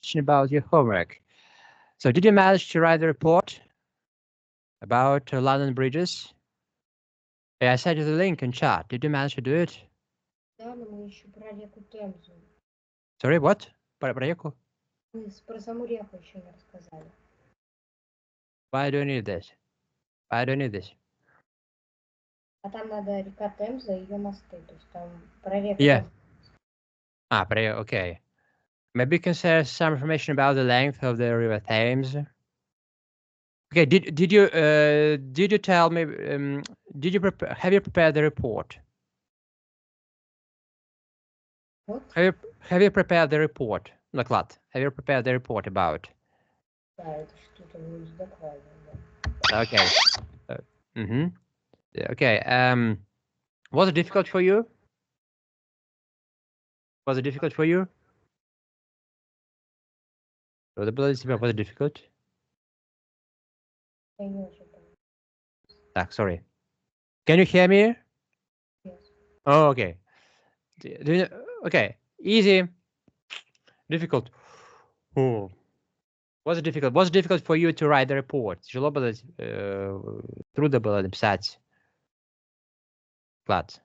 question about your homework. So did you manage to write the report about London bridges? Yeah, I sent you the link in chat. Did you manage to do it? Да, но мы еще про реку Темзу. Sorry, what? Про реку? Мы про саму реку еще не рассказали. Why do you need this? Why do you need this? А там надо река Темза и ее мосты. То есть там про реку. Yeah. Okay. Maybe you can share some information about the length of the River Thames. Okay. Did you tell me? Have you prepared the report? What? Have you prepared the report? Доклад. Have you prepared the report about? Да, это что-то вроде доклада. Okay. Okay. Was it difficult for you? Was it difficult for you? Was it difficult? Sorry. Can you hear me? Yes. Oh, okay. Okay. Easy. Difficult. Oh. Was it difficult? Was it difficult for you to write the report? Тяжело было, трудно было написать. Glad.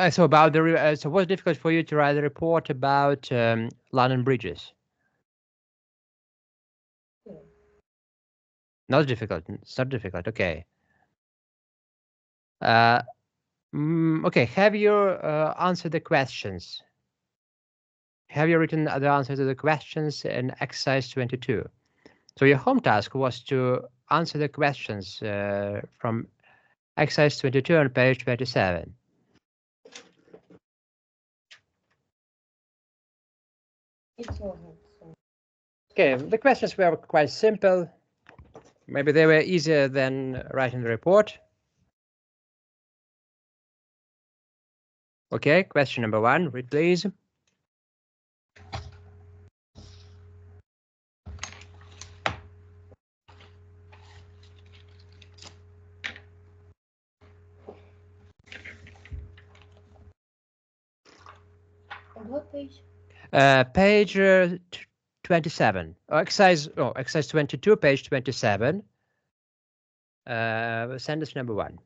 So about the so was it difficult for you to write a report about London bridges? Not difficult. It's not difficult. Okay. Okay. Have you answered the questions? Have you written the answer to the questions in exercise 22? So your home task was to answer the questions from exercise 22 on page 27. Okay, the questions were quite simple. Maybe they were easier than writing the report. Okay, question number 1, read please. What page? Page 27. Exercise 22, page 27. Sentence number 1.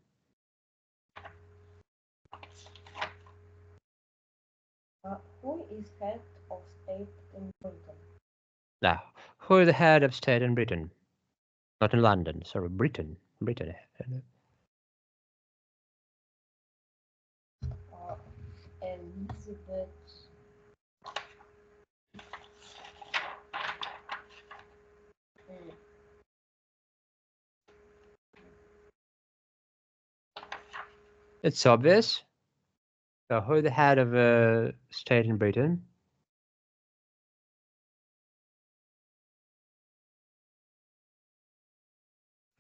Who is head of state in Britain? Now, who is the head of state in Britain? Not in London, sorry, Britain. Elizabeth. It's obvious. So who is the head of state in Britain?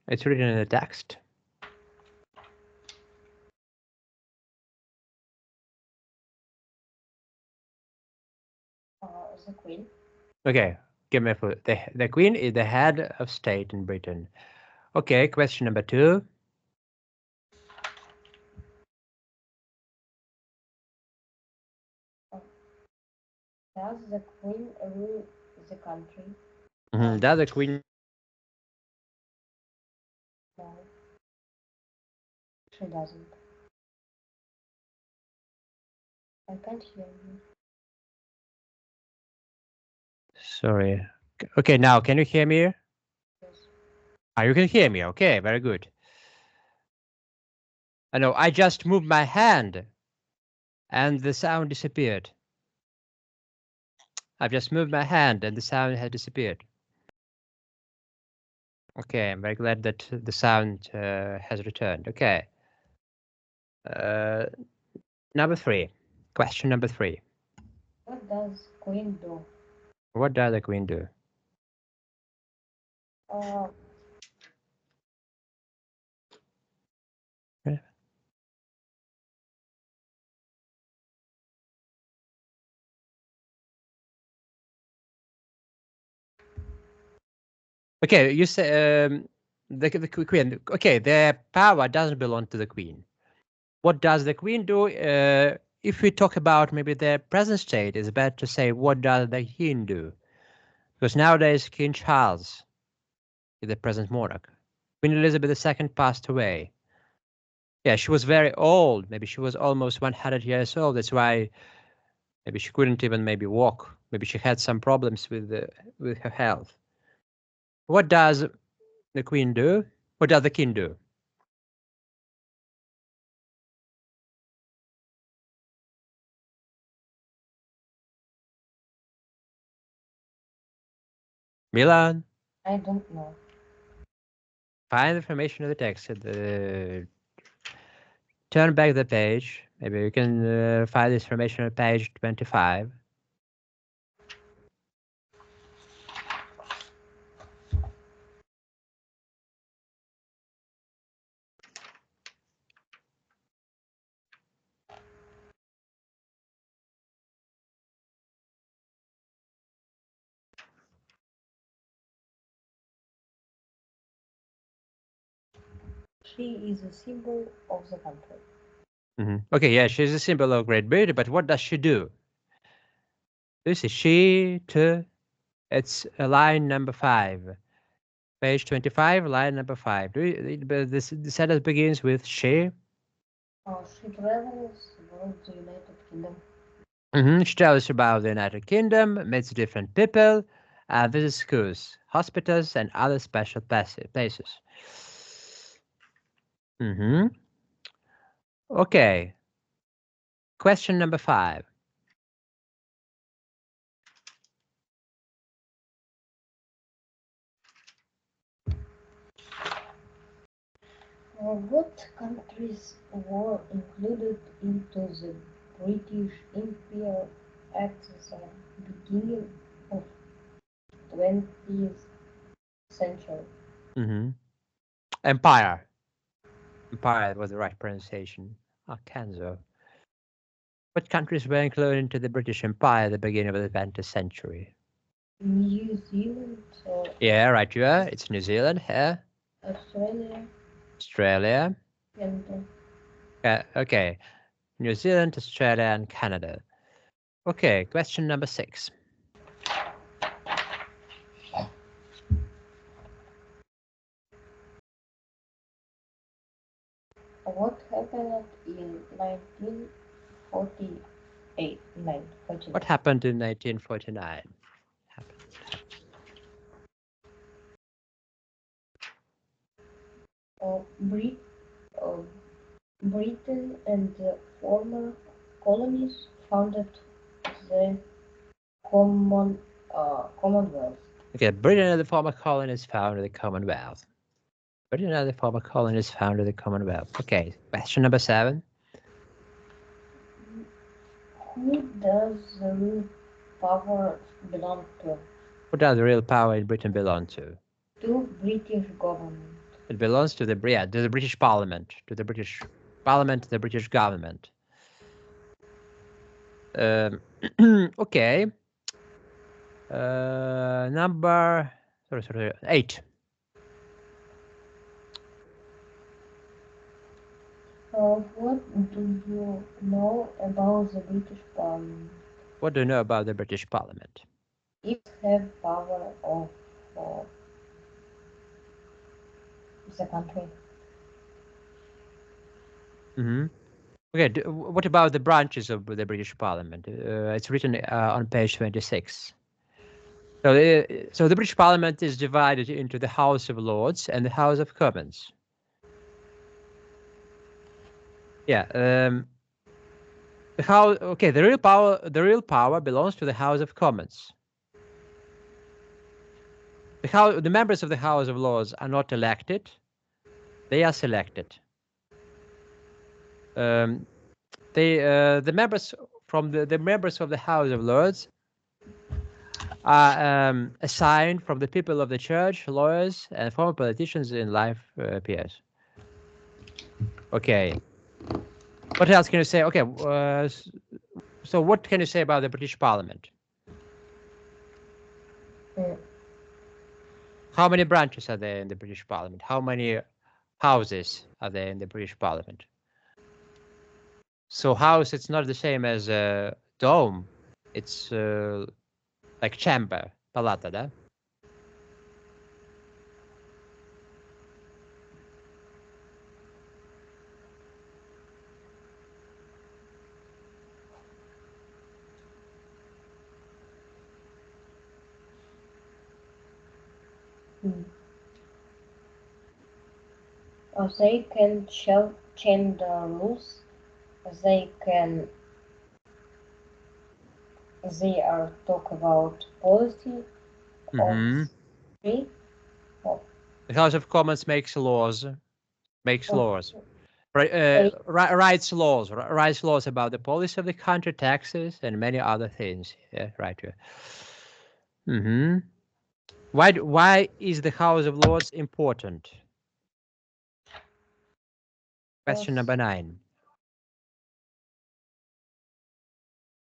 It's written in the text. The Queen. Okay, give me a clue. The Queen is the head of state in Britain. Okay, question number 2. Does the Queen rule the country? Does the Queen? No, she doesn't. I can't hear you. Sorry. Okay, now can you hear me? Yes. You can hear me. Okay, very good. I know. I just moved my hand, and the sound disappeared. I've just moved my hand, and the sound has disappeared. Okay, I'm very glad that the sound has returned. Okay. Number 3. Question number 3. What does Queen do? What does the Queen do? Okay, you say the Queen. Okay, the power doesn't belong to the Queen. What does the Queen do? if we talk about maybe the present state, it's better to say what does the king do, because nowadays King Charles is the present monarch. Queen Elizabeth II passed away. Yeah, she was very old. Maybe she was almost 100 years old. That's why maybe she couldn't even maybe walk. Maybe she had some problems with her health. What does the queen do? What does the king do? Milan, I don't know. find information in the text. Turn back the page. Maybe you can find this information on page 25. She is a symbol of the country. Okay, yeah, she's a symbol of Great Britain, but what does she do? This is she, to, it's line number 5. Page 25, line number 5. The sentence begins with she. She travels around the United Kingdom. She tells about the United Kingdom, meets different people, visits schools, hospitals, and other special places. Okay. Question number 5. What countries were included into the British Empire at the beginning of 20th century? Empire. Empire was the right pronunciation. Kenzo. What countries were included into the British Empire at the beginning of the 20th century? New Zealand, Yeah, right, you are. It's New Zealand, here. Australia, Australia. and Okay. New Zealand, Australia, and Canada. Okay, question number 6. what happened in 1948? What happened in 1949? Britain and the former colonies founded the Commonwealth. Okay, Britain and the former colonies founded the Commonwealth. Britain and the former colonies founded the Commonwealth. Okay, question number 7. Who does the real power belong to? Who does the real power in Britain belong to? To British government. It belongs to the British Parliament, to the British Parliament, the British government. Okay. Number 8. What do you know about the British Parliament? What do you know about the British Parliament? It have power of the country. Okay, what about the branches of the British Parliament? It's written on page 26. So the British Parliament is divided into the House of Lords and the House of Commons. Yeah. The real power belongs to the House of Commons. The members of the House of Lords are not elected; they are selected. The members from the members of the House of Lords are assigned from the people of the church, lawyers, and former politicians in life peers. Okay. What else can you say? Okay. So what can you say about the British Parliament? How many branches are there in the British Parliament? How many houses are there in the British Parliament? So house, it's not the same as a dome. It's like chamber, palata, да? Hmm. They can change the rules. They can. They are talk about policy of Mm-hmm. three. Of, The House of Commons makes laws. Makes of laws. Right, they, writes laws. Writes laws about the policy of the country, taxes, and many other things. Yeah, right. Mm-hmm. Why is the House of Lords important? Question number 9.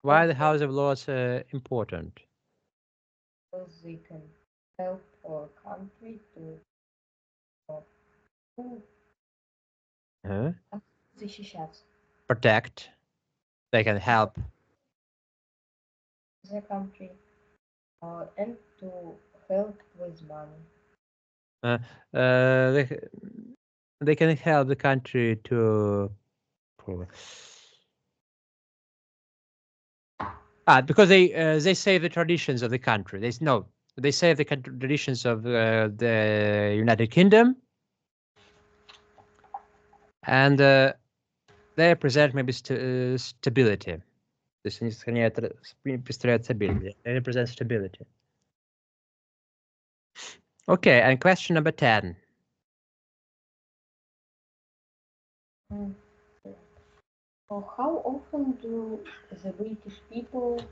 Why the House of Lords important? because they can help our country to Huh? защищать Protect. They can help. the country and to help with money. Uh, they, they can help the country to. Because they save the traditions of the country. They save the traditions of the United Kingdom, and they represent maybe stability. This is stability. They represent stability. Okay, and question number 10. How often do the British people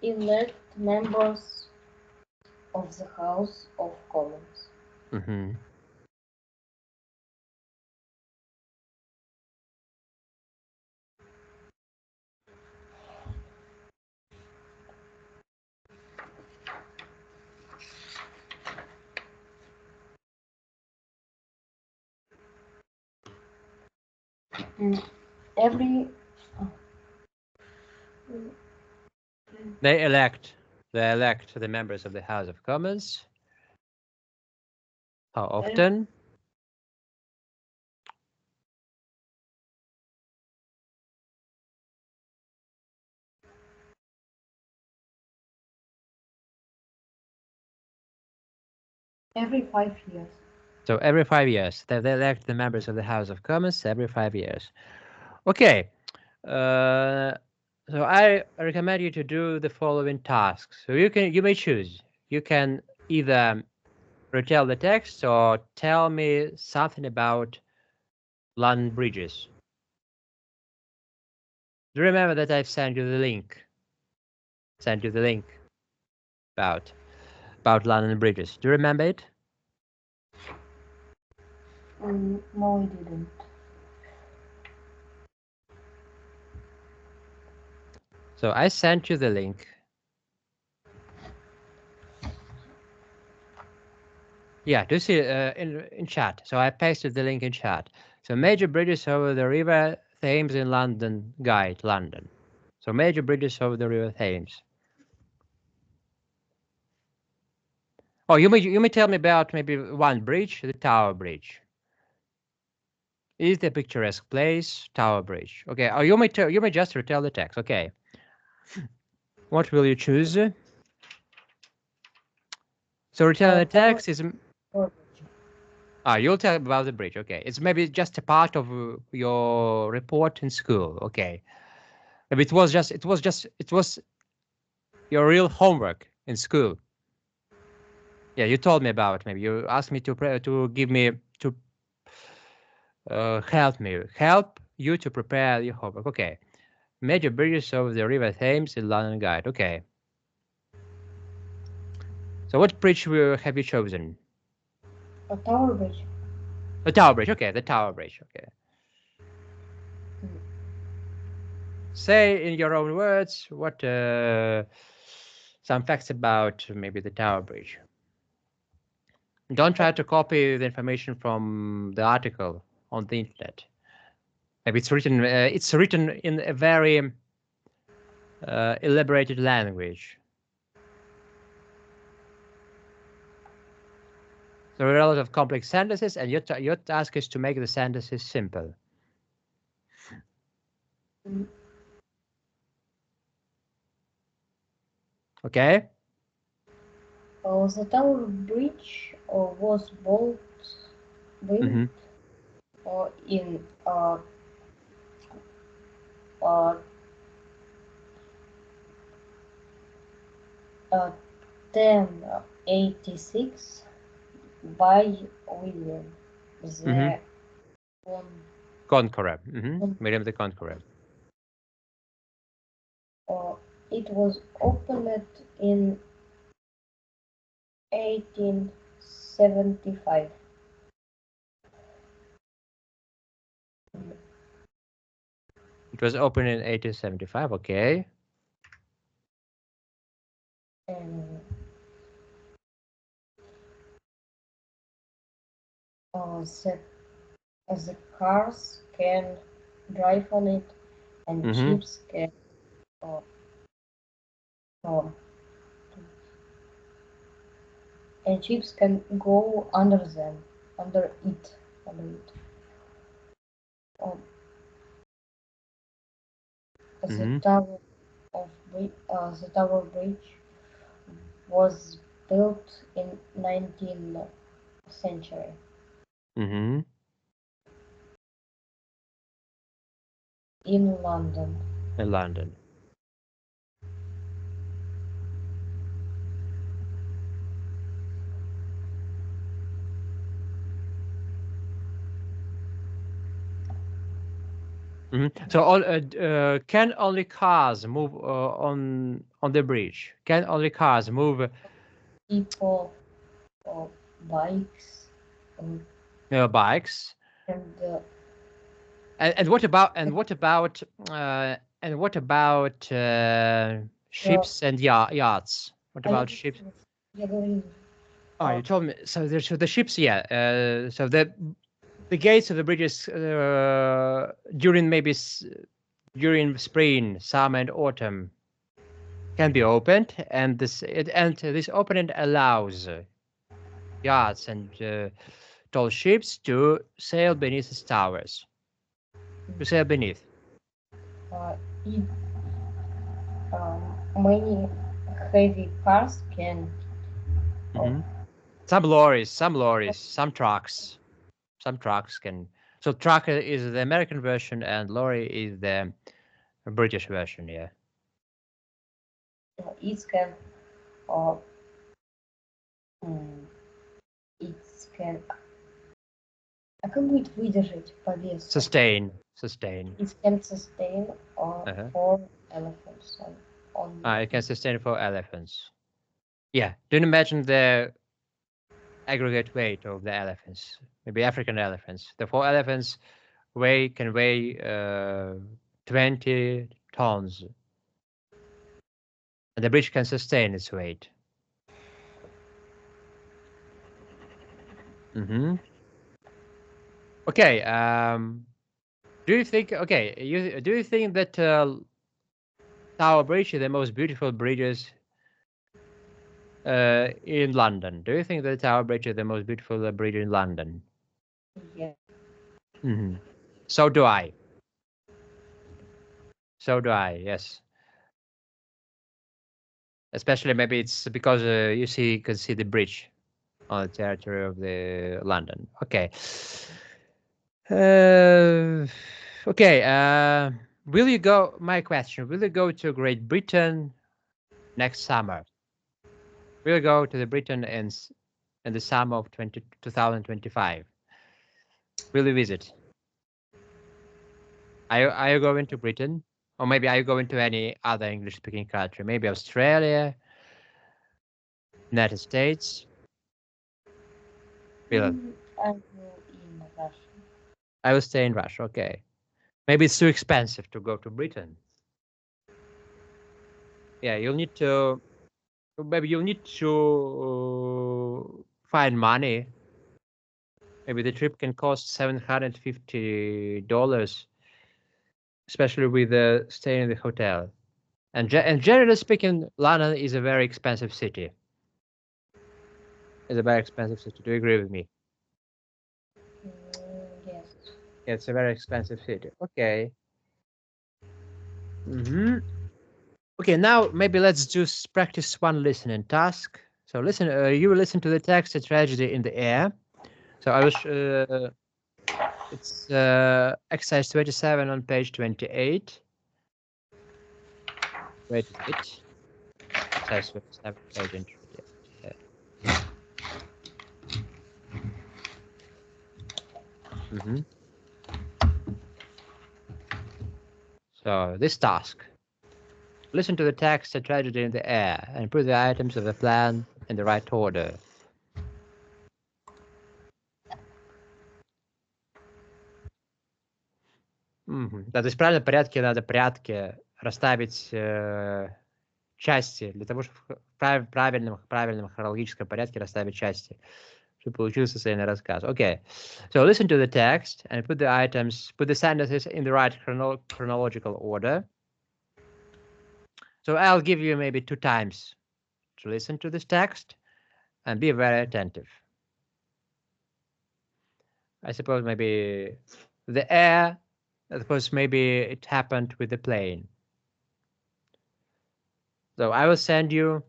elect members of the House of Commons? Mm-hmm. Every They elect the members of the House of Commons. How often? every 5 years. So every 5 years. They elect the members of the House of Commons every 5 years. Okay. Uh, so I recommend you to do the following tasks. So you may choose. You can either retell the text or tell me something about London bridges. Do you remember that I've sent you the link? Sent you the link about London bridges. Do you remember it? No, I didn't. So I sent you the link. Yeah, do you see in chat? So I pasted the link in chat. So major bridges over the River Thames in London guide, London. So major bridges over the River Thames. Oh, you may tell me about maybe one bridge, the Tower Bridge. Is the picturesque place, Tower Bridge. Okay. Oh, you may just retell the text. Okay. What will you choose? So retelling the Tower text is or you'll tell about the bridge. Okay. It's maybe just a part of your report in school. Okay. Maybe it was your real homework in school. Yeah, you told me about. Maybe you asked me to give me to help you to prepare your homework. Okay. Major bridges over the River Thames in London Guide. Okay. So what bridge have you chosen? a Tower Bridge. The Tower Bridge. Okay, the Tower Bridge. Okay. Say in your own words what some facts about maybe the Tower Bridge. Don't try to copy the information from the article on the internet. Maybe it's written in a very elaborated language. So there are a lot of complex sentences, and your task is to make the sentences simple. Okay? The Tower Bridge was built Mm-hmm. in uh, 1086 by William Mm-hmm. the Conqueror. William the Conqueror. It was opened in 1875. It was opened in 1875. Okay. And the cars can drive on it, and Mm-hmm. ships can uh, uh, and ships can go under them, under it. Um, the Mm-hmm. the Tower Bridge was built in 19th century Mm-hmm. in London. In London. Mm-hmm. So can only cars move on the bridge? Can only cars move People, uh, bikes, and, bikes? and And what about uh, ships and yachts? What I about ships? говорю, Oh, uh, you told me. So the ships, yeah. So the gates of the bridges during during spring, summer, and autumn can be opened, and this opening allows yachts and tall ships to sail beneath its towers. To sail beneath. it, many heavy cars can uh, Hmm. Some trucks can. So truck is the American version, and lorry is the British version. Yeah. it can uh, м, it can а как будет выдержать по весу? Sustain. It can sustain Uh-huh. 4 elephants on It can it. sustain for elephants. Yeah. Don't imagine the aggregate weight of the elephants. Maybe African elephants. The 4 elephants can weigh 20 tons, and the bridge can sustain its weight. Hmm. Okay. Do you think? Okay. Do you think that Tower Bridge is the most beautiful bridges in London? Do you think that Tower Bridge is the most beautiful bridge in London? Yeah. Hmm. So do I. So do I. Yes. Especially maybe it's because you can see the bridge on the territory of the London. Okay. Uh, okay. Will you go? My question: will you go to Great Britain next summer? Will you go to the Britain in the summer of 2025? Will you visit? Are you going to Britain? Or maybe are you going to any other English speaking country? Maybe Australia, United States? Milan. I will in Russia. I will stay in Russia. Okay. Maybe it's too expensive to go to Britain. Yeah, you'll need to find money. Maybe the trip can cost $750. especially with staying in the hotel. And generally speaking, London is a very expensive city. It's a very expensive city. Do you agree with me? Yes. Yeah, it's a very expensive city. Okay. Okay, now maybe let's just practice one listening task. So listen, you will listen to the text "A Tragedy in the Air." So I was, it's exercise 27 on page 28. Wait a bit. Exercise 27, page 28. Mhm. So this task: listen to the text "A Tragedy in the Air" and put the items of the plan in the right order. Да, то есть в правильном порядке надо порядке расставить части для того, чтобы в правильном хронологическом порядке расставить части, чтобы получился цельный рассказ. Okay, so listen to the text and put the sentences in the right chronological order. So I'll give you maybe 2 times to listen to this text and be very attentive. I suppose maybe the air, I suppose maybe it happened with the plane. So I will send you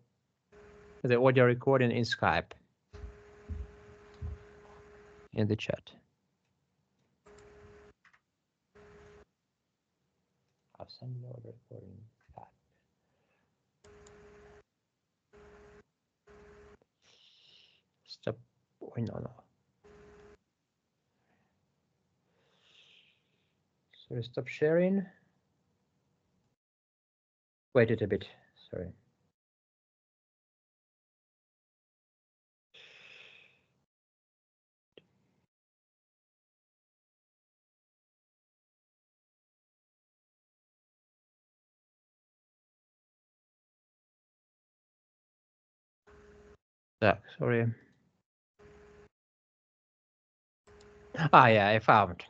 the audio recording in Skype in the chat. I'll send you the audio recording in Skype. Stop. Oh, no. Sorry, stop sharing. Wait it a bit. Sorry. Yeah, sorry. Yeah, I found.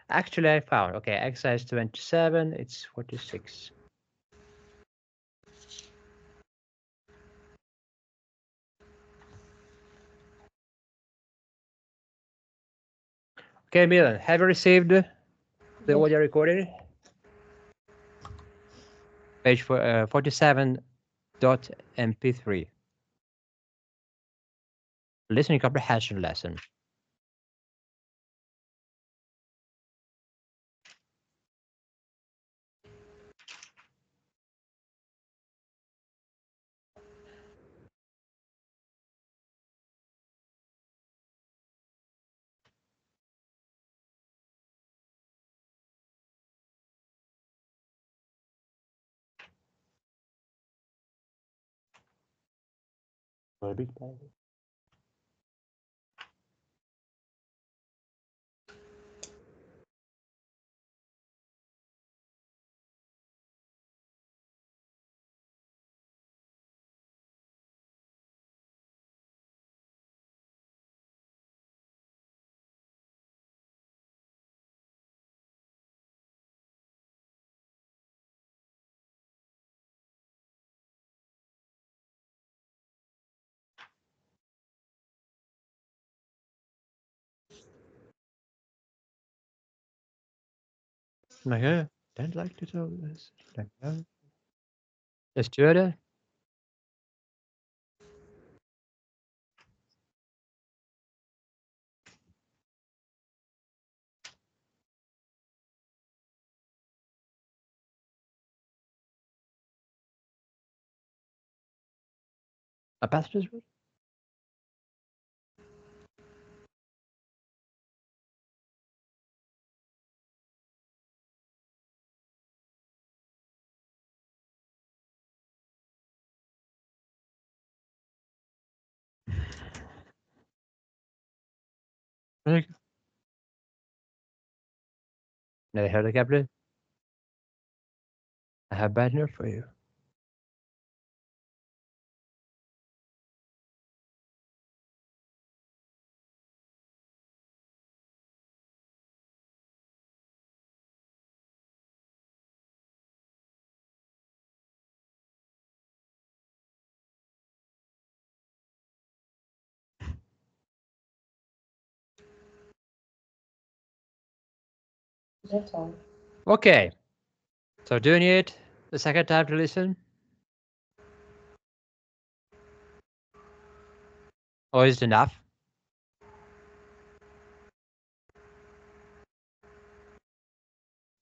Actually, I found. Okay, exercise 27, it's 46. Okay, Milan, have you received the Yes. audio recording? Page 47.mp3. Listening comprehension lesson. A bit better. Like, don't like to do this. Like, let's do it. A pastor's word? Nej, helikopter. I have bad news for you. That's all. Okay. So do you need the second time to listen? Or is it enough?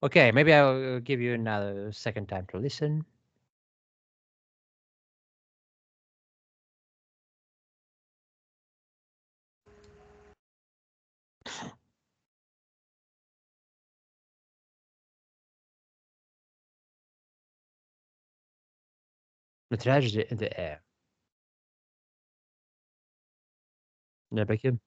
Okay, maybe I'll give you another second time to listen. The tragedy in the air. Ne bakayım.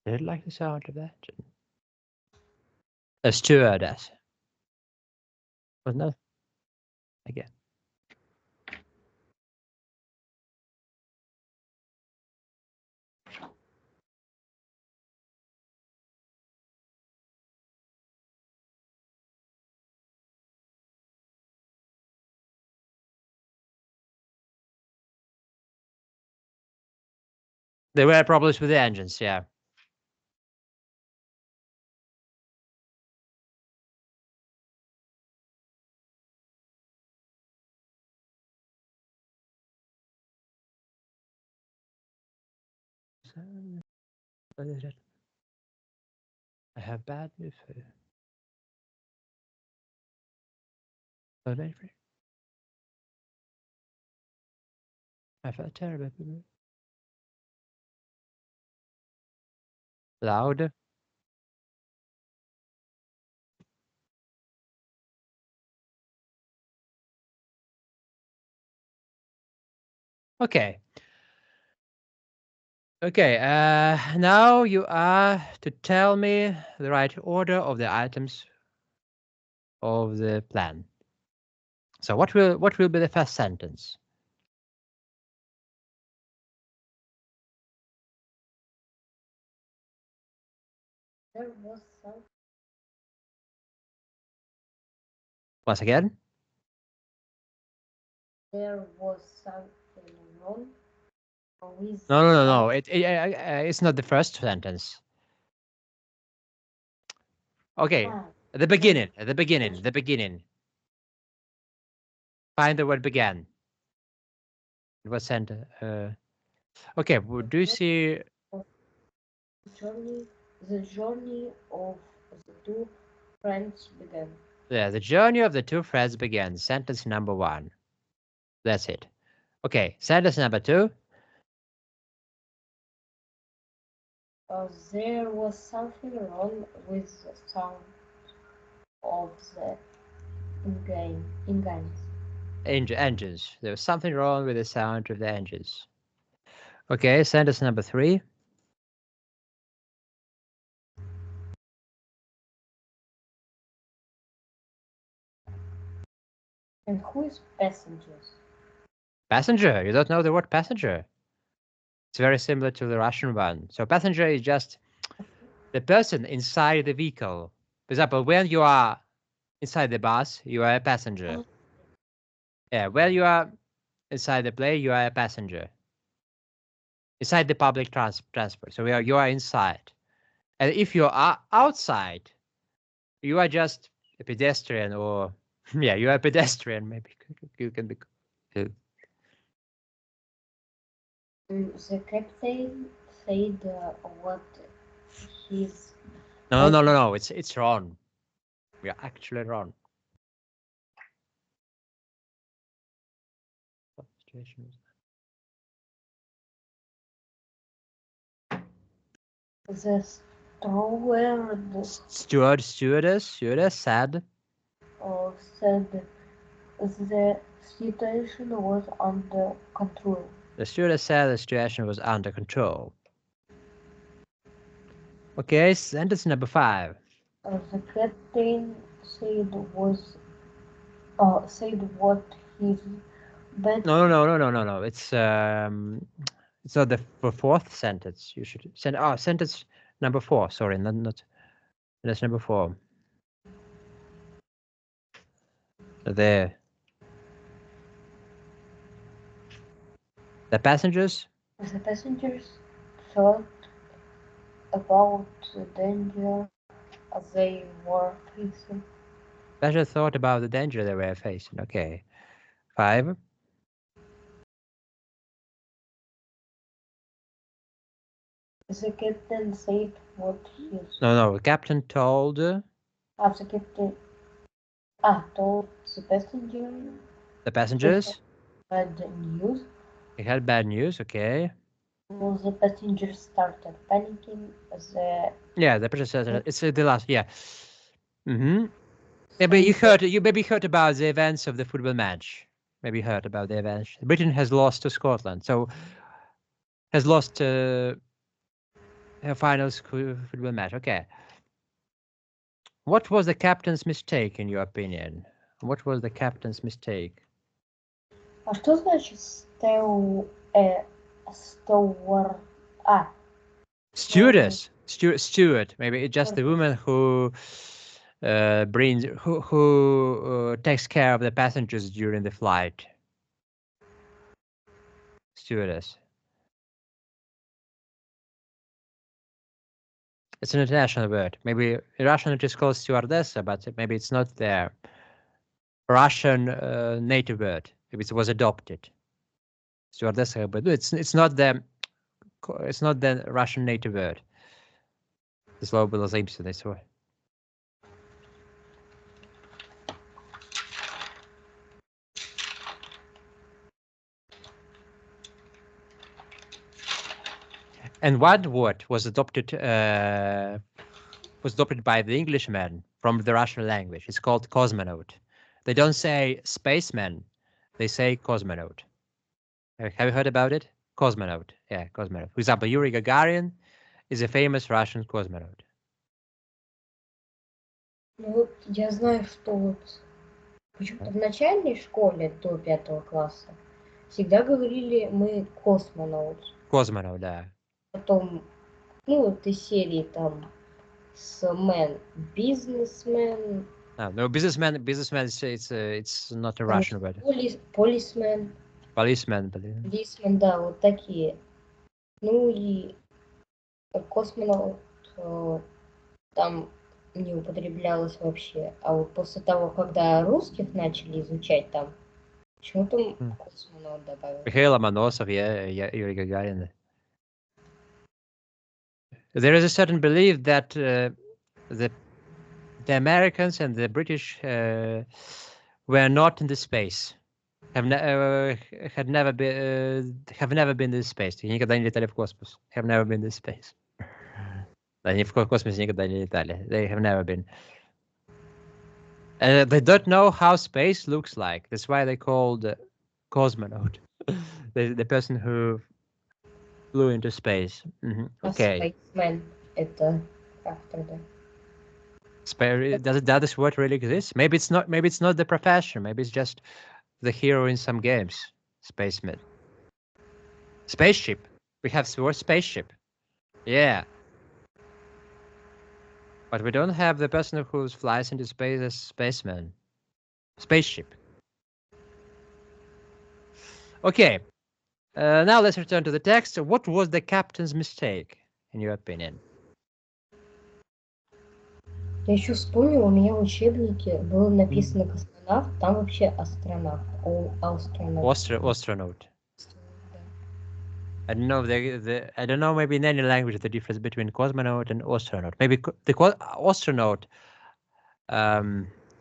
Did you like the sound of that? A stewardess. Wasn't it? Again. There were problems with the engines, yeah. What is it? I have bad news for you. I felt terrible. Loud. Okay. Okay, now you are to tell me the right order of the items of the plan. So what will be the first sentence? There was some. Once again? There was something wrong with No. some It's not the first sentence. Okay, plan. at the beginning, at the beginning, the beginning. Find the word began. What sentence? Okay, do you see? Journey, the journey of the two friends began. Yeah, the journey of the two friends began. Sentence number 1. That's it. Okay, sentence number 2. There was something wrong with the sound of the engines. Engines. There was something wrong with the sound of the engines. Okay, sentence number 3. And who is passengers? Passenger. You don't know the word passenger. It's very similar to the Russian one. So passenger is just the person inside the vehicle. For example, when you are inside the bus, you are a passenger. Yeah, when you are inside the plane, you are a passenger. Inside the public transport. So you are inside. And if you are outside, you are just a pedestrian or yeah, you are a pedestrian. Maybe you can be. The captain said what his No. It's wrong. We are actually wrong. What situation was the Steward Stewardess said. said the situation was under control. The stewardess said the situation was under control. Okay, sentence number 5. The captain said what his bed. No. It's not the fourth sentence. You should send sentence number 4. Sorry, not that's number 4. There. The passengers The passengers thought about the danger they were facing. Pleasure thought about the danger they were facing. Okay. 5. The captain said what his. No. The captain told The captain told the passenger the passengers bad news. he had bad news. Okay. The passengers started panicking. The passenger said it's the last. Yeah. Maybe you heard about the events of the football match. Maybe you heard about the events. Britain has lost to Scotland, so has lost her final football match. Okay. What was the captain's mistake, in your opinion? What was the captain's mistake? А что значит steward? Stewardess. Steward. Maybe it's just the woman who takes care of the passengers during the flight. Stewardess. It's an international word. Maybe in Russian it is called stewardessa, but maybe it's not the Russian native word. Maybe it was adopted. Stewardessa, but it's not the Russian native word. The слово было заимствовано из него. And one word was adopted by the Englishmen from the Russian language. It's called cosmonaut. They don't say spaceman, they say cosmonaut. Have you heard about it? Cosmonaut. Yeah, cosmonaut. For example, Yuri Gagarin is a famous Russian cosmonaut. Ну вот я знаю, что вот почему-то в начальной школе до 5 класса всегда говорили мы космонавт. Cosmonaut, да. Потом, ну вот из серии там с man, businessman. No, businessman. It's not a Russian word. Policeman. Policeman. Policeman, да, вот такие. Ну и космонавт там не употреблялось вообще. А вот после того, когда русских начали изучать, там почему-то космонавт добавил. Mikhail Lomonosov, Yuri Gagarin. There is a certain belief that the Americans and the British were not in the space. Have never been in space. Никогда не летали в космос. Have never been in space. Они в космосе никогда не летали. They have never been. They don't know how space looks like. That's why they called cosmonaut. the person who flew into space. Okay. Spaceman, это как тогда? Does this word really exist? Maybe it's not the profession. Maybe it's just the hero in some games. Spaceman. Spaceship. We have the word spaceship. Yeah. But we don't have the person who flies into space as spaceman. Spaceship. Okay. Now let's return to the text. What was the captain's mistake, in your opinion? Я еще вспомнила, у меня в учебнике было написано космонавт, там вообще астронавт. Astronaut. I don't know I don't know maybe in any language the difference between cosmonaut and astronaut. Maybe the astronaut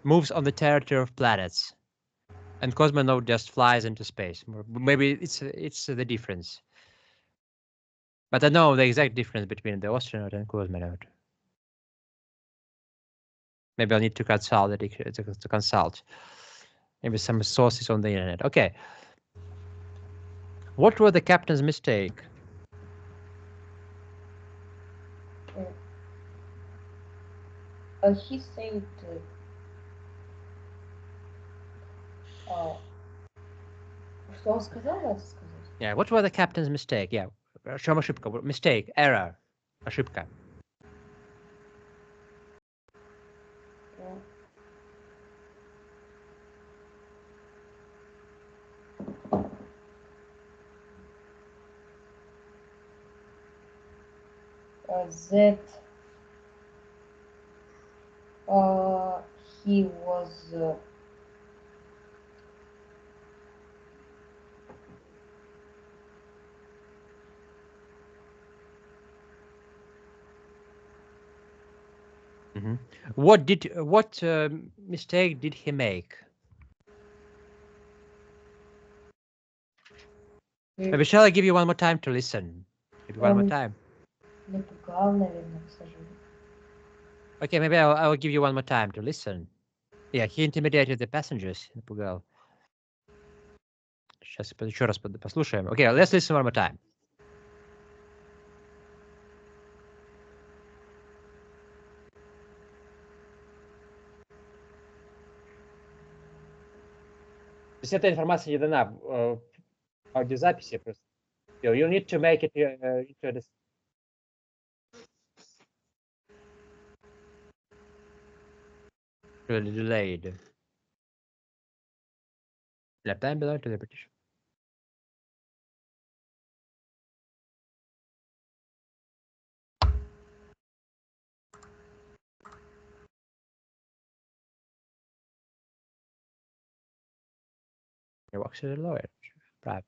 moves on the territory of planets, and cosmonaut just flies into space. Maybe it's the difference. But I know the exact difference between the astronaut and cosmonaut. Maybe I'll need to consult. Maybe some sources on the internet. Okay. What was the captain's mistake? He said, что он сказал, надо сказать? Yeah, what was the captain's mistake? Yeah, в чем ошибка? Mistake, error, ошибка. That he was What mistake did he make? Maybe shall I give you one more time to listen? Maybe one more time. напугал, наверное, пассажира. Okay, maybe I will give you one more time to listen. Yeah, he intimidated the passengers. Напугал. Сейчас еще раз послушаем. Okay, let's listen one more time. То есть эта информация не дана в аудиозаписи просто. You need to make it into this. Really delayed. Let them belong to the British. He works as a lawyer. Private.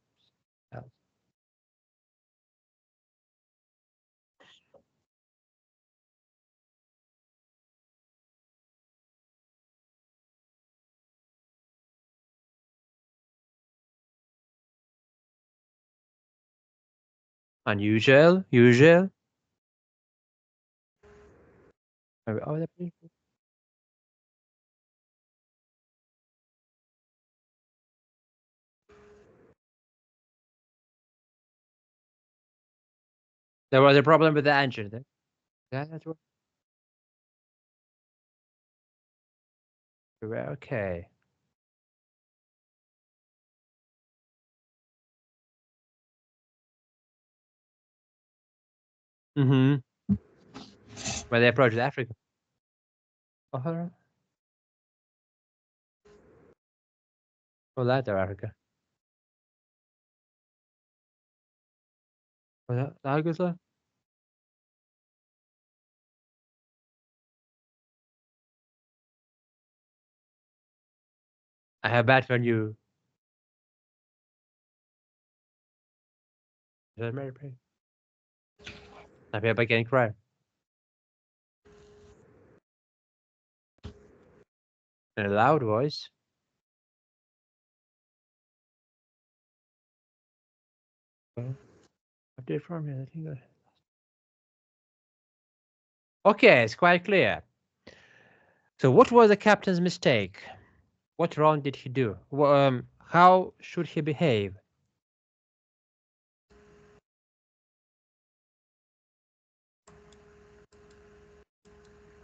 Unusual, usual. Oh, there was a problem with the engine. Yeah, that's what. Okay. When they approached Africa. Oh, later Africa. Was that Agusta? I have bad for you. Is that Mary Pray? I feel like getting cry. In a loud voice. What did from me? I think that. Okay, it's quite clear. So, what was the captain's mistake? What wrong did he do? How should he behave?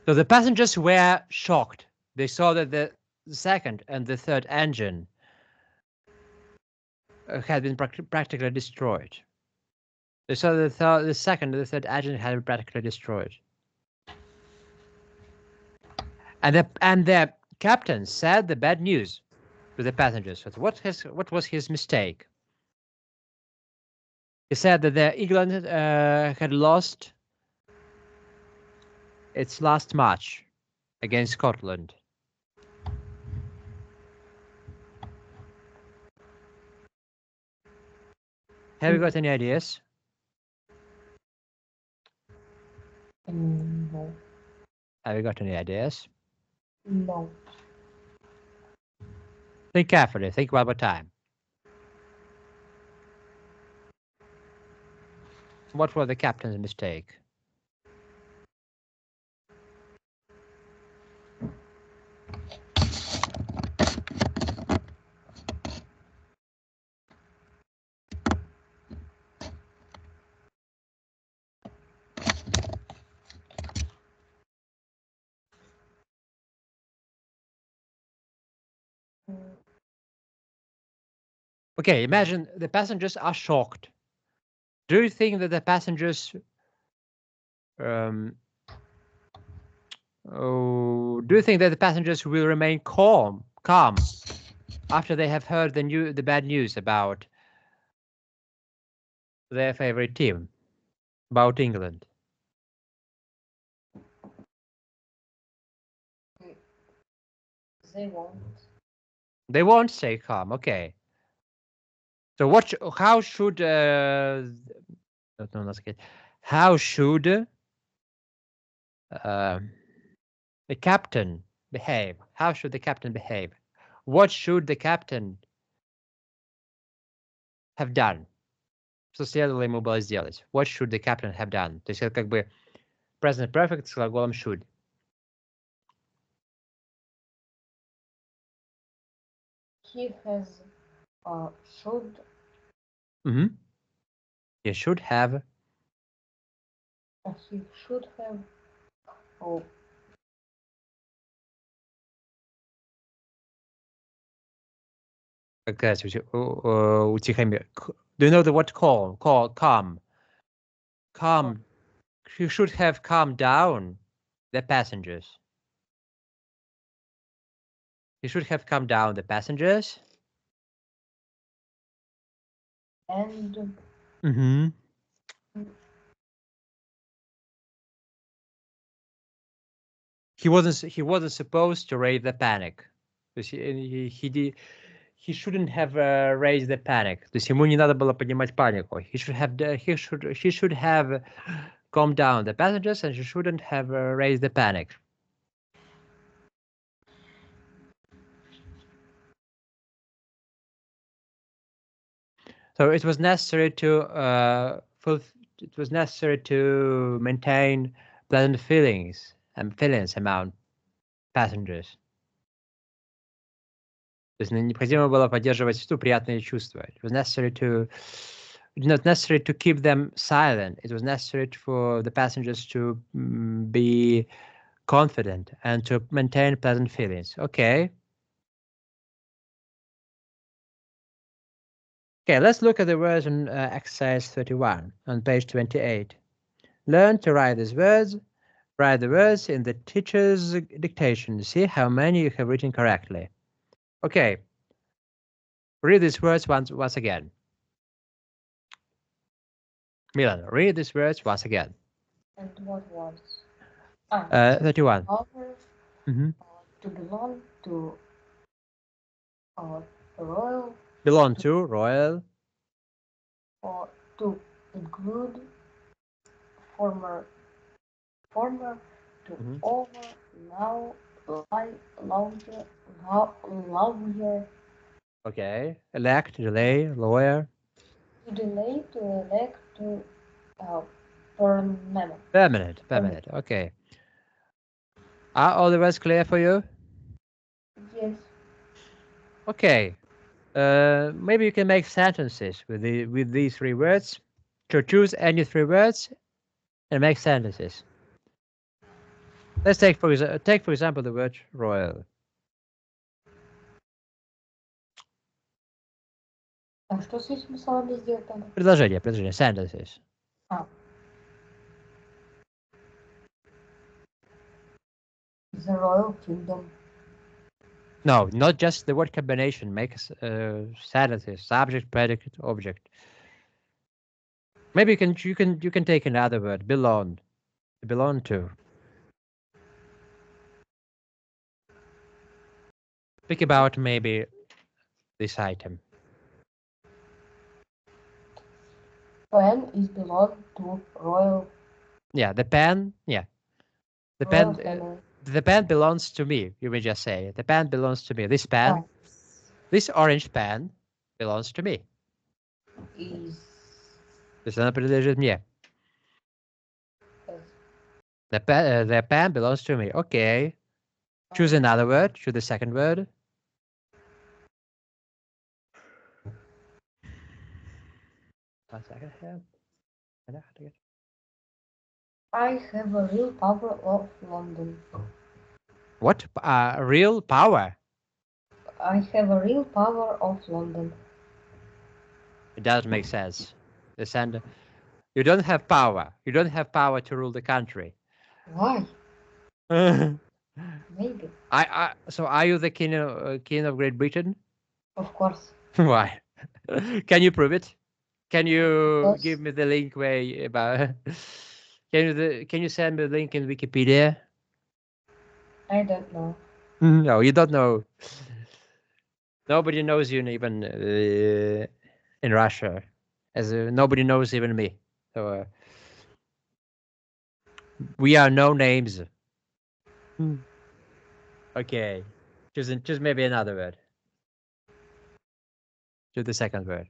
So the passengers were shocked. They saw that the second and the third engine had been practically destroyed. They saw that the second and the third engine had been practically destroyed. And the captain said the bad news to the passengers. What was his mistake? He said that England had lost its last match against Scotland. Have you got any ideas? No. Have you got any ideas? No. Think carefully. Think one more time. What was the captain's mistake? Okay, imagine the passengers are shocked. Do you think that the passengers do you think that the passengers will remain calm after they have heard the bad news about their favorite team, about England? They won't. They won't stay calm. Okay. So how should no, that's good. How should the captain behave? How should the captain behave? What should the captain have done? Что следовало ему было сделать? What should the captain have done? То есть это как бы present perfect с глаголом should. He has should. Mm-hmm. He should have. He should have. Oh, Какая утихомир. Do you know the word calm? Calm. He should have calmed down the passengers. He should have calmed down the passengers. and Mm-hmm. He wasn't supposed to raise the panic. He shouldn't have raised the panic. То есть ему не надо было поднимать панику. He should have calmed down the passengers and he shouldn't have raised the panic. So it was necessary to maintain pleasant feelings among passengers. То есть необходимо было поддерживать приятные чувства. It was not necessary to keep them silent. It was necessary for the passengers to be confident and to maintain pleasant feelings. Okay. Okay, let's look at the words in exercise 31 on page 28. Learn to write these words. Write the words in the teacher's dictation. See how many you have written correctly. Okay. Read these words once again. Milan, read these words once again. and what was 31. power Mm-hmm. to belong to royal Belong to, royal. or to include former to over now lawyer Okay. Elect, delay, lawyer. to delay to elect to permanent. Permanent. Okay. Are all the words clear for you? Yes. Okay. Maybe you can make sentences with these three words. So choose any three words and make sentences. Let's take for example the word royal. А что с этими словами сделать надо? Предложение, sentences. The Royal Kingdom. No, not just the word combination. Make sentences, subject, predicate, object. Maybe you can take another word, belong to. Speak about maybe this item. Pen is belong to royal. Yeah, the pen. Yeah, the royal pen. Family. The pen belongs to me. You may just say the pen belongs to me. This pen, this orange pen, belongs to me. Is. То есть она принадлежит мне. The pen belongs to me. Okay. Choose another word. Choose the second word. One second here. I have a real power of London. What? Real power? I have a real power of London. It doesn't make sense. The sender, you don't have power. You don't have power to rule the country. Why? I, Maybe. so are you the king of Great Britain? Of course. Why? Can you prove it? Can you give Because me the link where about? Can you send me the link in Wikipedia? I don't know. No, you don't know. Nobody knows you even in Russia, as nobody knows even me. So we are no names. Okay, choose maybe another word. Choose the second word.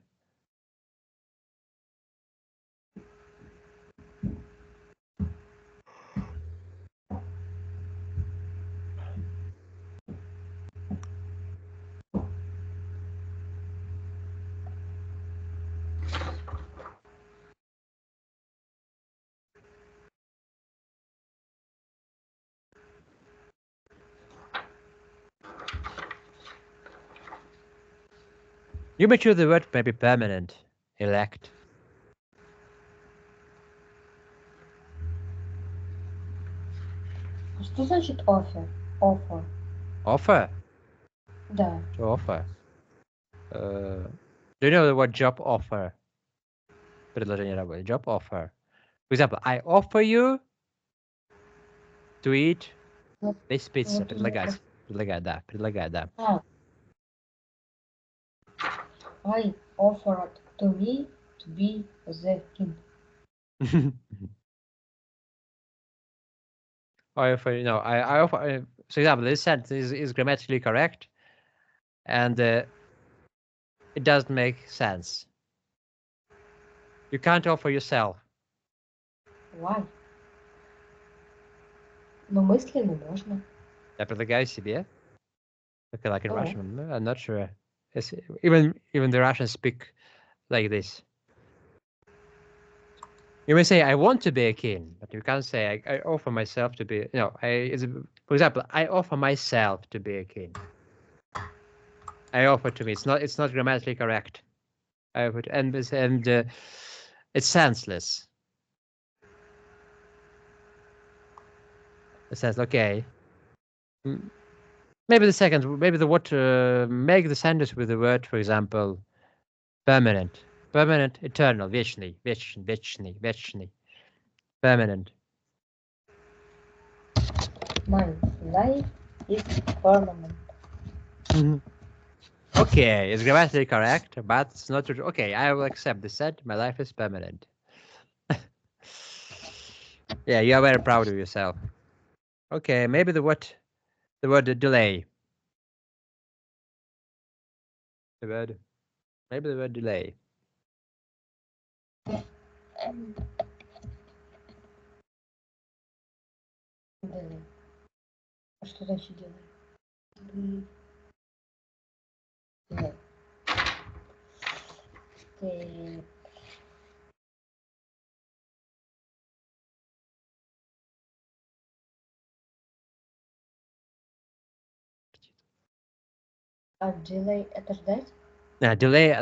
You may choose the word maybe permanent. Elect. Что значит offer? Offer. Offer. Да. To offer. Do you know the word job offer? Предложение работы. Job offer. For example, I offer you to eat Вот, this pizza. вот уже. Предлагать. Предлагать, да. Предлагать, да. I offered to me to be the king. I offer, I offer. So example, this sentence is grammatically correct, and it doesn't make sense. You can't offer yourself. Why? Но мысленно можно. Я предлагаю себе. Okay, like in Oh. Russian, I'm not sure. Even the Russians speak like this. You may say, "I want to be a king," but you can't say, "I offer myself to be." For example, I offer myself to be a king. I offer to me. It's not grammatically correct. I offer to, and it's senseless. It says, okay. Maybe the word make the sentence with the word, for example, permanent, permanent, eternal, вечный, вечный, вечный, вечный, permanent. My life is permanent. Okay, it's grammatically correct, but it's not true. Okay, I will accept the set. My life is permanent. Yeah, you are very proud of yourself. Okay, maybe the word delay. Maybe the word delay. Делай. А что дальше делай? Делай. Так. А delay это ждать? Delay,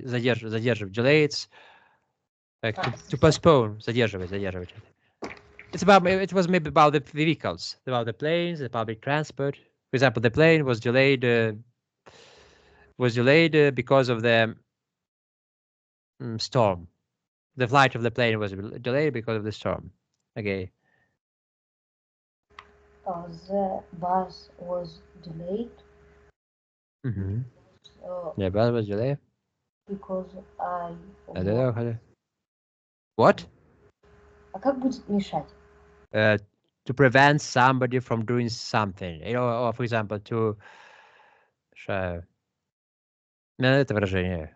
задерживать. Delay, it's like to postpone, задерживать. It was maybe about the vehicles, about the planes, the public transport. For example, the plane was delayed because of the storm. The flight of the plane was delayed because of the storm. Okay. The bus was delayed. Yeah, bus was delayed. Because I I don't know how to... What? А как будет мешать? To prevent somebody from doing something. Or for example, to... Это выражение.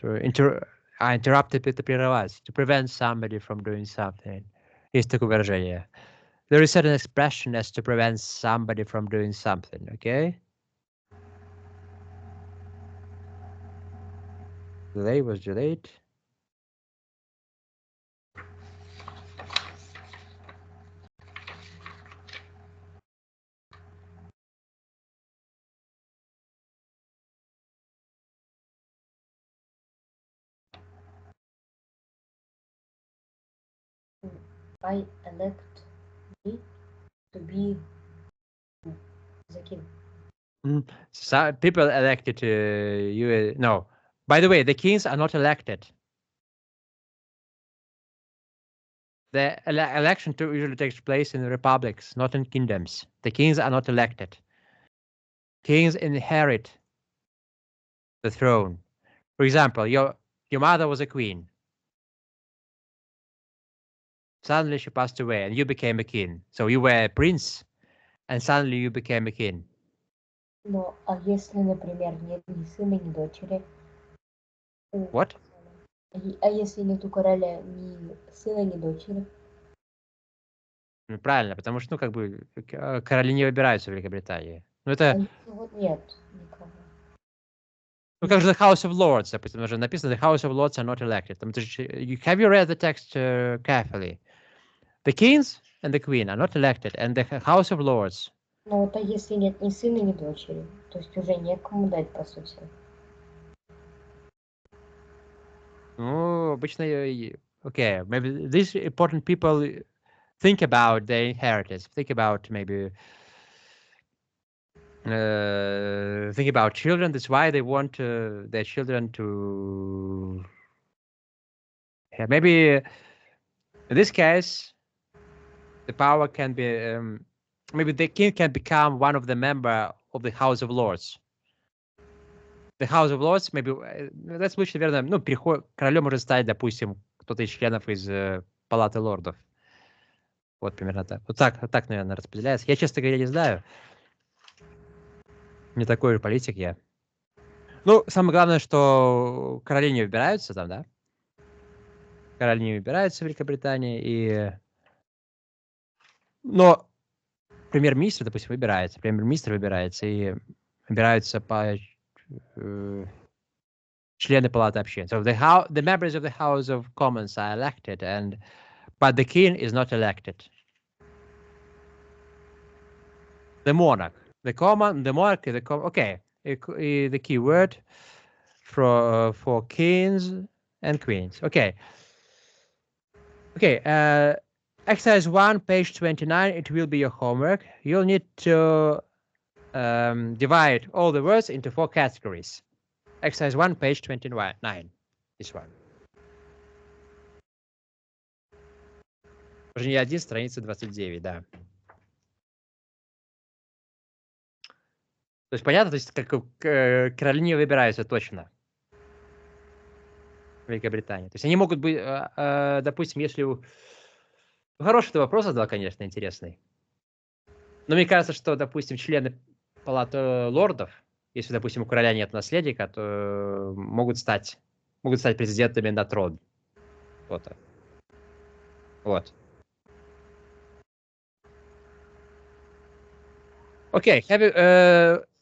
Interrupt это прервать. To prevent somebody from doing something. Есть такое выражение. There is certain expression as to prevent somebody from doing something, okay? Delay was delayed. I elect me to be the king. So people elected you. No. By the way, the kings are not elected. The election usually takes place in republics, not in kingdoms. The kings are not elected. Kings inherit the throne. For example, your mother was a queen. Suddenly she passed away and you became a king. So you were a prince and suddenly you became a king. Но, а если, например, нет ни сына, ни дочери? What? А если нет у короля ни сына, ни дочери? Ну, правильно, потому что, ну, как бы, короли не выбираются в Великобритании. Ну, это... Вот нет никого. Ну, как же The House of Lords, допустим, уже написано The House of Lords are not elected. Там, have you read the text carefully? The kings and the queen are not elected, and the House of Lords. Ну вот, а если нет ни сына, ни дочери? То есть уже некому дать, по сути. Ну, обычно, okay, maybe these important people think about their inheritance, think about maybe think about children. That's why they want their children to have maybe in this case the power can be maybe the king can become one of the member of the House of Lords. The House of Lords, maybe в этом случае, наверное, ну, королем может стать, допустим, кто-то из членов из Палаты лордов. Вот примерно так. Вот так, наверное, распределяется. Я, честно говоря, не знаю. Не такой же политик я. Ну, самое главное, что короли не выбираются там, да? Короли не выбираются в Великобритании, и... Но премьер-министр, допустим, выбирается. Премьер-министр выбирается, и выбираются по члены Палаты общин. So the members of the House of Commons are elected, but the king is not elected. The monarch, the monarch, okay, the key word for kings and queens. Okay. Exercise 1, page 29. It will be your homework. You'll need to divide all the words into 4 categories. Exercise 1, page 29. This one. Уже не 1, страница 29, да. То есть понятно, то есть как короли не выбираются точно в Великобритании. То есть они могут быть, допустим, если... Хороший ты вопрос задал, конечно, интересный. Но мне кажется, что, допустим, члены Палаты лордов, если, допустим, у короля нет наследника, то могут стать президентами на трон. Вот. Okay,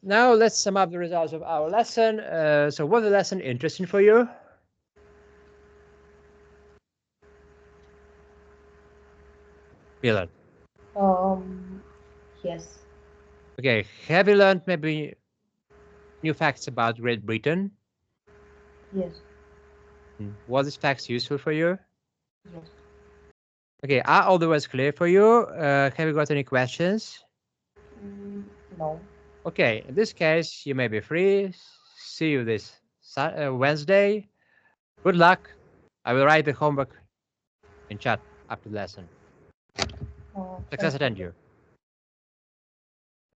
now let's sum up the results of our lesson. So was the lesson interesting for you? Milan. Yes. Okay, have you learned maybe new facts about Great Britain? Yes. Was this facts useful for you? Yes. Okay, are all the words clear for you? Have you got any questions? No. Okay, in this case, you may be free. See you this Wednesday. Good luck. I will write the homework in chat after the lesson. Success attend you.